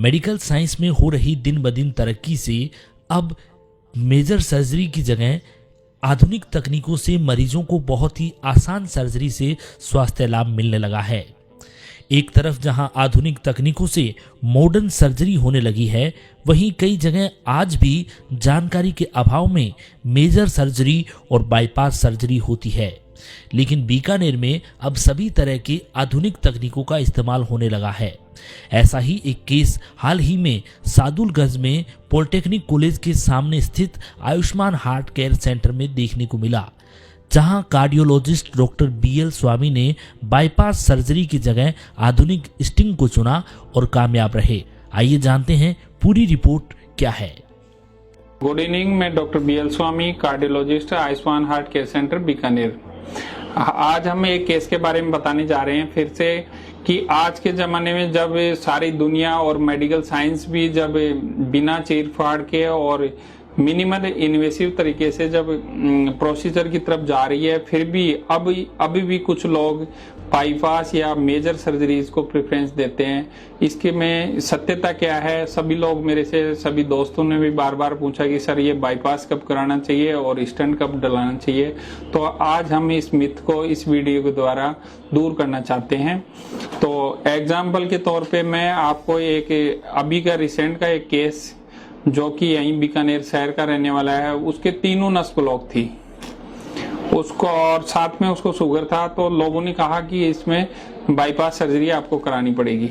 Medical science में हो रही दिन ब दिन तरक्की से अब मेजर सर्जरी की जगह आधुनिक तकनीकों से मरीजों को बहुत ही आसान सर्जरी से स्वास्थ्य लाभ मिलने लगा है। एक तरफ जहां आधुनिक तकनीकों से मॉडर्न सर्जरी होने लगी है, वहीं कई जगह आज भी जानकारी के अभाव में मेजर सर्जरी और बाईपास सर्जरी होती है। लेकिन बीकानेर में अब सभी तरह की आधुनिक तकनीकों का इस्तेमाल होने लगा है। ऐसा ही एक केस हाल ही में सादुलगंज में पॉलिटेक्निक कॉलेज के सामने स्थित आयुष्मान हार्ट केयर सेंटर में देखने को मिला, जहां कार्डियोलॉजिस्ट डॉक्टर BL स्वामी ने बाईपास सर्जरी की जगह आधुनिक स्टिंग को चुना और कामयाब रहे। आइए जानते हैं पूरी रिपोर्ट क्या है। गुड इवनिंग, मैं doctor BL Swami, cardiologist, Ayushman heart care centre Bikaner. आज हम एक केस के बारे में बताने जा रहे हैं फिर से कि आज के ज़माने में जब सारी दुनिया और मेडिकल साइंस भी जब बिना चीर-फाड़ के और मिनिमल इन्वेसिव तरीके से जब प्रोसीजर की तरफ जा रही है, फिर भी अभी भी कुछ लोग बाईपास या मेजर सर्जरीज को प्रेफरेंस देते हैं। इसके में सत्यता क्या है? सभी लोग मेरे से, सभी दोस्तों ने भी बार बार पूछा कि सर ये बाईपास कब कराना चाहिए और स्टेंट कब डलाना चाहिए। तो आज हम इस मिथ को इस वीडियो के द्वारा दूर करना चाहते हैं। तो एग्जाम्पल के तौर पे मैं आपको एक अभी का रिसेंट का एक केस, जो कि यहीं बीकानेर शहर का रहने वाला है, उसके तीनों नस ब्लॉक थी उसको, और साथ में उसको शुगर था। तो लोगों ने कहा कि इसमें बाईपास सर्जरी आपको करानी पड़ेगी।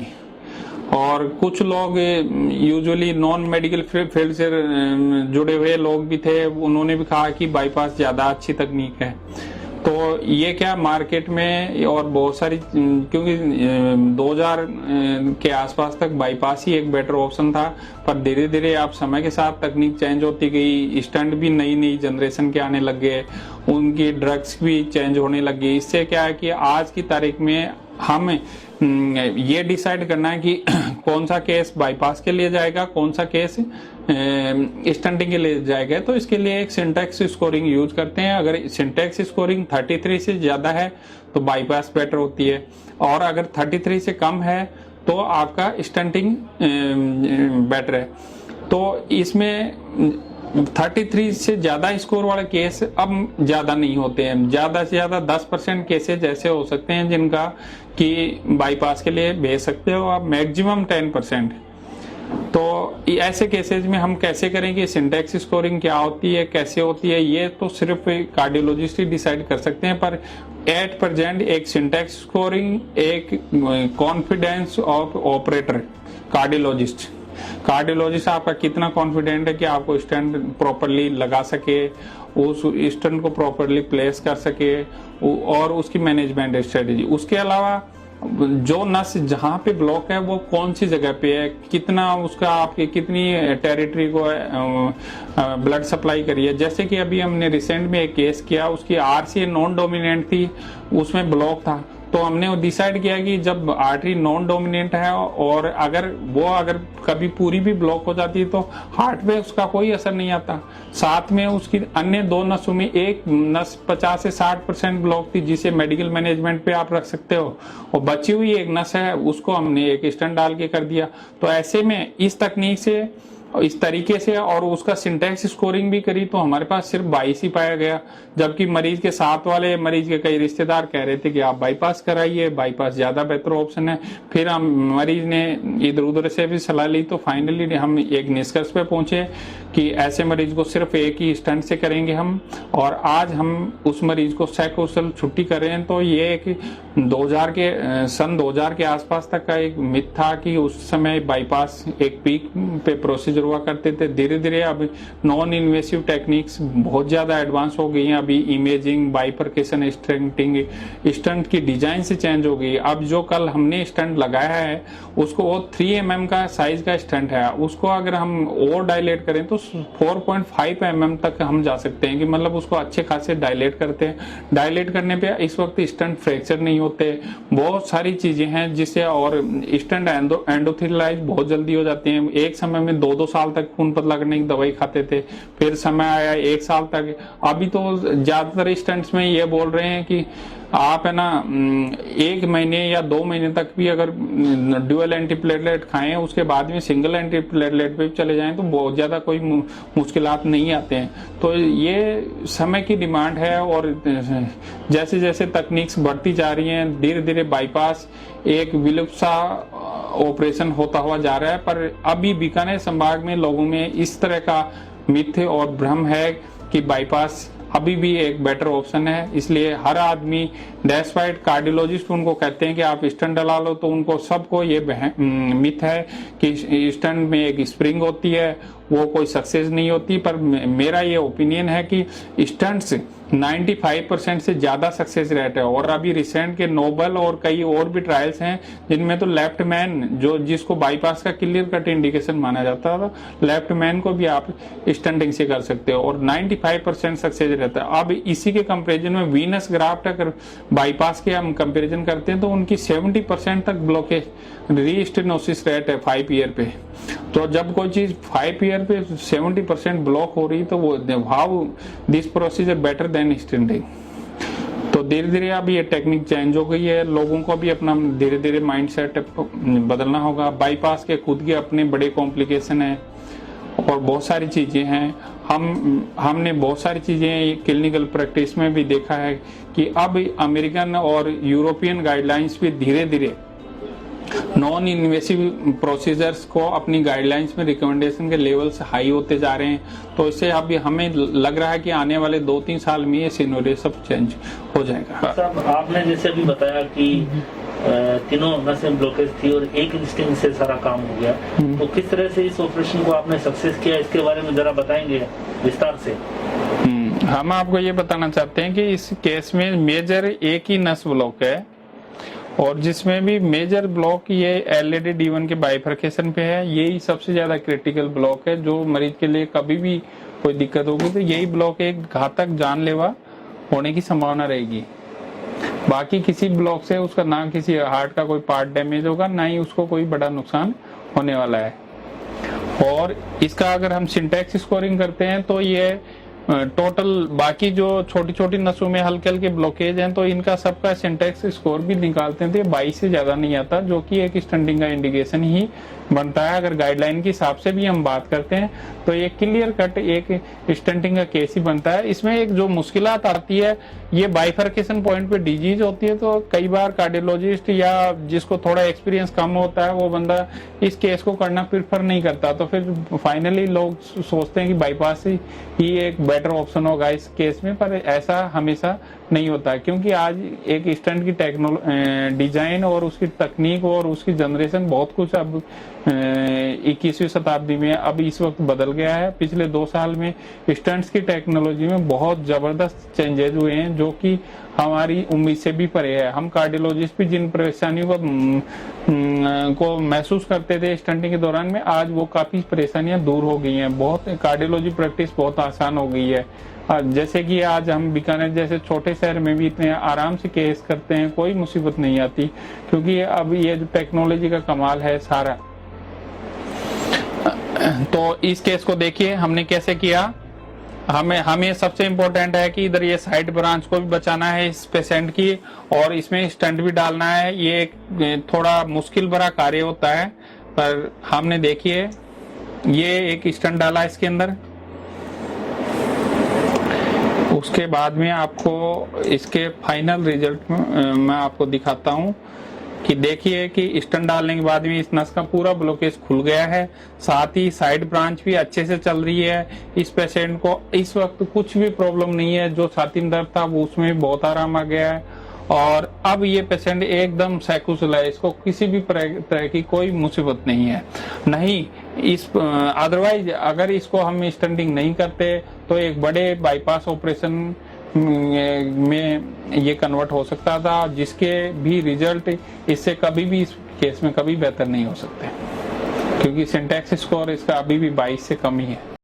और कुछ लोग यूजुअली नॉन मेडिकल फील्ड से जुड़े हुए लोग भी थे, उन्होंने भी कहा कि बाईपास ज्यादा अच्छी तकनीक है। तो ये क्या मार्केट में और बहुत सारी, क्योंकि 2000 के आसपास तक बाईपास ही एक बेटर ऑप्शन था, पर धीरे धीरे आप समय के साथ तकनीक चेंज होती गई, स्टंट भी नई नई जनरेशन के आने लग गए, उनकी ड्रग्स भी चेंज होने लग गई। इससे क्या है कि आज की तारीख में हम ये डिसाइड करना है कि कौन सा केस बाईपास के लिए जाएगा, कौन सा केस स्टंटिंग के लिए जाएगा। तो इसके लिए एक सिंटैक्स स्कोरिंग यूज करते हैं। अगर सिंटैक्स स्कोरिंग 33 से ज्यादा है तो बाईपास बेटर होती है, और अगर 33 से कम है तो आपका स्टंटिंग बेटर है। तो इसमें 33 से ज्यादा स्कोर वाले केस अब ज्यादा नहीं होते हैं। ज्यादा से ज्यादा 10% केसेज ऐसे हो सकते हैं जिनका कि बाईपास के लिए भेज सकते हो आप, मैक्सिमम 10%। तो ऐसे केसेज में हम कैसे करेंगे, सिंटैक्स स्कोरिंग क्या होती है, कैसे होती है, ये तो सिर्फ कार्डियोलॉजिस्ट ही डिसाइड कर सकते हैं। पर एट प्रेजेंट एक सिंटैक्स स्कोरिंग, एक कॉन्फिडेंस ऑफ ऑपरेटर कार्डियोलॉजिस्ट आपका कितना कॉन्फिडेंट है कि आपको स्टेंट प्रॉपरली लगा सके, उस स्टेंट को प्रॉपरली प्लेस कर सके, और उसकी मैनेजमेंट स्ट्रेटेजी। उसके अलावा जो नस जहां पे ब्लॉक है वो कौन सी जगह पे है, कितना उसका आपके कितनी टेरिटरी को ब्लड सप्लाई करी है। जैसे कि अभी हमने रिसेंट में एक केस किया, उसकी RCA नॉन डोमिनेंट थी, उसमें ब्लॉक था। तो हमने डिसाइड किया कि जब आर्टरी नॉन डोमिनेंट है और अगर कभी पूरी भी ब्लॉक हो जाती है तो हार्ट पे उसका कोई असर नहीं आता। साथ में उसकी अन्य दो नसों में एक नस 50 से 60% ब्लॉक थी, जिसे मेडिकल मैनेजमेंट पे आप रख सकते हो, और बची हुई एक नस है उसको हमने एक स्टेंट डाल के कर दिया। तो ऐसे में इस तकनीक से, इस तरीके से, और उसका सिंटैक्स स्कोरिंग भी करी तो हमारे पास सिर्फ 22 ही पाया गया। जबकि मरीज के साथ वाले मरीज के कई रिश्तेदार कह रहे थे कि आप बाईपास कराइए, बाईपास ज्यादा बेहतर ऑप्शन है। फिर हम मरीज ने इधर उधर से भी सलाह ली, तो फाइनली हम एक निष्कर्ष पे पहुंचे कि ऐसे मरीज को सिर्फ एक ही स्टेंट से करेंगे हम। और आज हम उस मरीज को सकुशल छुट्टी कर रहे हैं। तो ये एक सन 2000 के आसपास तक का एक मिथ था कि उस समय बाईपास एक पीक पे प्रोसीजर हुआ करते थे। धीरे धीरे अब नॉन इन्वेसिव टेक्निक्स बहुत ज्यादा एडवांस हो गई हैं। अभी इमेजिंग, बाइफरकेशन स्टंटिंग, स्टंट की डिजाइन से चेंज हो गई। अब जो कल हमने स्टंट लगाया है उसको वो 3 mm का साइज का स्टंट है, उसको अगर हम और डायलेट करें तो 4.5 mm तक हम जा सकते हैं, कि मतलब उसको अच्छे खासे डायलेट करते हैं। डायलेट करने पे इस वक्त स्टंट फ्रैक्चर नहीं होते, बहुत सारी चीजें हैं जिससे, और स्टंट एंडोथेलियालाइज बहुत जल्दी हो जाते हैं। एक समय में 2-2 साल तक खून पतला करने की दवाई खाते थे, फिर समय आया 1 साल तक। अभी तो ज्यादातर स्टंट्स में ये बोल रहे हैं कि आप है ना 1 महीने या 2 महीने तक भी अगर ड्यूअल एंटीप्लेटलेट खाएं, उसके बाद में सिंगल एंटीप्लेटलेट पे चले जाएं तो बहुत ज्यादा कोई मुश्किलात नहीं आते हैं। तो ये समय की डिमांड है, और जैसे जैसे तकनीक्स बढ़ती जा रही हैं, धीरे धीरे बाईपास एक विलुप्त सा ऑपरेशन होता हुआ जा रहा है। पर अभी बीकानेर संभाग में लोगों में इस तरह का मिथ और भ्रम है कि बाईपास अभी भी एक बेटर ऑप्शन है। इसलिए हर आदमी, डेस्पाइट कार्डियोलॉजिस्ट उनको कहते हैं कि आप स्टंट डला लो, तो उनको सबको ये मिथ है कि स्टंट में एक स्प्रिंग होती है, वो कोई सक्सेस नहीं होती। पर मेरा ये ओपिनियन है कि स्टंट्स 95% से ज्यादा सक्सेस रेट है। और अभी रिसेंट के नोबल और कई और भी ट्रायल्स हैं जिनमें तो लेफ्ट मैन, जो जिसको बाईपास का क्लियर कट इंडिकेशन माना जाता था, लेफ्ट मैन को भी आप स्टंटिंग से कर सकते हो और 95% सक्सेस रहता है। अब इसी के कंपेरिजन में वीनस ग्राफ्ट अगर बाईपास के हम कंपेरिजन करते हैं तो उनकी 70% तक ब्लॉकेज रीस्टेनोसिस रेट है 5 ईयर पे। तो जब कोई चीज 5 ईयर पे 70% ब्लॉक हो रही तो वो how this procedure better than stenting. तो धीरे धीरे अब ये टेक्निक चेंज हो गई है, लोगों को भी अपना धीरे धीरे माइंडसेट बदलना होगा। बाईपास के खुद के अपने बड़े कॉम्प्लिकेशन है और बहुत सारी चीजें हैं। हमने बहुत सारी चीजें क्लिनिकल प्रैक्टिस में भी देखा है कि अब अमेरिकन और यूरोपियन गाइडलाइंस भी धीरे धीरे नॉन इन्वेसिव प्रोसीजर्स को अपनी गाइडलाइंस में रिकमेंडेशन के लेवल्स हाई होते जा रहे हैं। तो इससे अभी हमें लग रहा है कि आने वाले 2-3 साल में ये सिनेरियो सब चेंज हो जाएगा। साहब, आपने जैसे अभी बताया कि तीनों नसें ब्लॉकेज थी और एक इंस्टिंग से सारा काम हो गया, तो किस तरह से इस ऑपरेशन को आपने सक्सेस किया, इसके बारे में जरा बताएंगे विस्तार से। हम आपको ये बताना चाहते हैं कि इस केस में मेजर एक ही नस ब्लॉक है और जिसमें भी मेजर ब्लॉक ये एलएडी D1 के बाइफर्केशन पे है। यही सबसे ज्यादा क्रिटिकल ब्लॉक है, जो मरीज के लिए कभी भी कोई दिक्कत होगी तो यही ब्लॉक एक घातक जानलेवा होने की संभावना रहेगी। बाकी किसी ब्लॉक से उसका ना किसी हार्ट का कोई पार्ट डैमेज होगा, ना ही उसको कोई बड़ा नुकसान होने वाला है। और इसका अगर हम सिंटैक्स स्कोरिंग करते हैं तो ये टोटल बाकी जो छोटी छोटी नसों में हल्के हल्के ब्लॉकेज हैं तो इनका सबका सिंटैक्स स्कोर भी निकालते हैं तो ये 22 से ज्यादा नहीं आता, जो कि एक स्टंटिंग का इंडिकेशन ही बनता है। अगर गाइडलाइन के हिसाब से भी हम बात करते हैं तो ये क्लियर कट एक स्टंटिंग का केस ही बनता है। इसमें एक जो मुश्किलात आती है, ये बाइफर्केशन पॉइंट पे डिजीज होती है, तो कई बार कार्डियोलॉजिस्ट या जिसको थोड़ा एक्सपीरियंस कम होता है वो बंदा इस केस को करना प्रेफर नहीं करता। तो फिर फाइनली लोग सोचते हैं कि बाईपास ही एक बेटर ऑप्शन होगा इस केस में, पर ऐसा हमेशा नहीं होता है। क्योंकि आज एक स्टंट की डिजाइन और उसकी तकनीक और उसकी जनरेशन बहुत कुछ अब 21वीं शताब्दी में अब इस वक्त बदल गया है। पिछले 2 साल में स्टंट्स की टेक्नोलॉजी में बहुत जबरदस्त चेंजेस हुए हैं जो कि हमारी उम्मीद से भी परे है। हम कार्डियोलॉजिस्ट भी जिन परेशानियों को महसूस करते थे स्टंटिंग के दौरान में, आज वो काफी परेशानियां दूर हो गई हैं। बहुत कार्डियोलॉजी प्रैक्टिस बहुत आसान हो गई है। जैसे कि आज हम बीकानेर जैसे छोटे शहर में भी इतने आराम से केस करते हैं, कोई मुसीबत नहीं आती, क्योंकि अब ये जो टेक्नोलॉजी का कमाल है सारा। तो इस केस को देखिए हमने कैसे किया। हमें सबसे इम्पोर्टेंट है कि इधर ये साइड ब्रांच को भी बचाना है इस पेशेंट की, और इसमें स्टंट भी डालना है। ये एक थोड़ा मुश्किल भरा कार्य होता है, पर हमने देखिए ये एक स्टंट डाला इसके अंदर। उसके बाद में आपको इसके फाइनल रिजल्ट मैं आपको दिखाता हूं कि देखिए कि स्टंट डालने के बाद में इस नस का पूरा ब्लॉकेज खुल गया है, साथ ही साइड ब्रांच भी अच्छे से चल रही है। इस पेशेंट को इस वक्त कुछ भी प्रॉब्लम नहीं है, जो छाती में दर्द था वो उसमें बहुत आराम आ गया है और अब ये पेशेंट एकदम सैकुशल है, इसको किसी भी तरह की कोई मुसीबत नहीं है। नहीं इस अदरवाइज अगर इसको हम स्टंटिंग नहीं करते तो एक बड़े बाईपास ऑपरेशन में ये कन्वर्ट हो सकता था, जिसके भी रिजल्ट इससे कभी भी इस केस में कभी बेहतर नहीं हो सकते, क्योंकि सिंटैक्स स्कोर इसका अभी भी 22 से कम ही है।